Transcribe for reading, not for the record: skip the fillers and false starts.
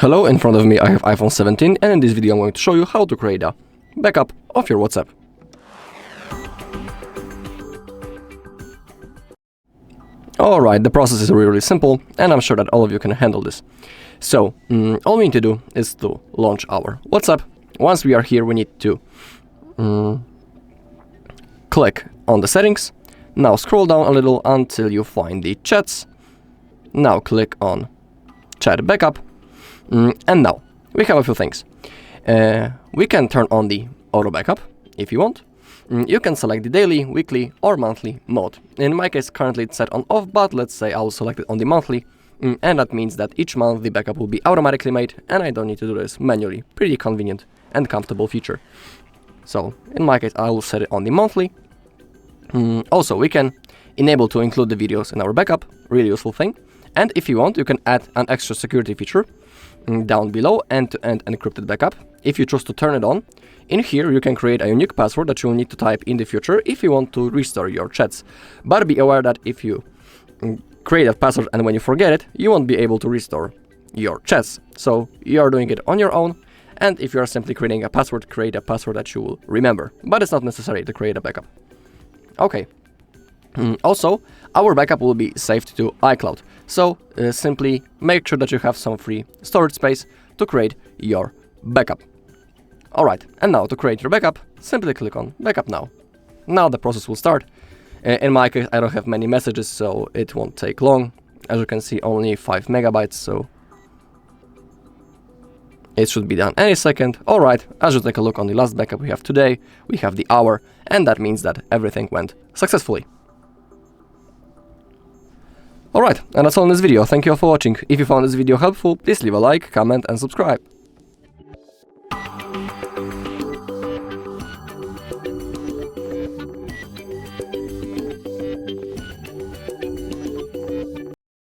Hello, in front of me I have iPhone 17, and in this video I'm going to show you how to create a backup of your WhatsApp. Alright, the process is really simple, and I'm sure that all of you can handle this. So, all we need to do is to launch our WhatsApp. Once we are here, we need to click on the settings. Now scroll down a little until you find the chats. Now click on chat backup. And now we have a few things. We can turn on the auto backup if you want. You can select the daily, weekly or monthly mode. In my case currently it's set on off, but let's say I'll select it on the monthly, and that means that each month the backup will be automatically made and I don't need to do this manually. Pretty convenient and comfortable feature. So in my case I will set it on the monthly. Also we can enable to include the videos in our backup, really useful thing. And if you want, you can add an extra security feature down below, end-to-end encrypted backup. If you choose to turn it on, in here you can create a unique password that you will need to type in the future if you want to restore your chats. But be aware that if you create that password and when you forget it, you won't be able to restore your chats. So you are doing it on your own, and if you are simply creating a password, create a password that you will remember. But it's not necessary to create a backup. Okay. Also, our backup will be saved to iCloud. So simply make sure that you have some free storage space to create your backup. Alright, and now to create your backup, simply click on Backup Now. Now the process will start. In my case, I don't have many messages, so it won't take long. As you can see, only 5 megabytes, so it should be done any second. Alright, as you take a look on the last backup we have today, we have the hour, and that means that everything went successfully. Alright, and that's all in this video. Thank you all for watching. If you found this video helpful, please leave a like, comment and subscribe.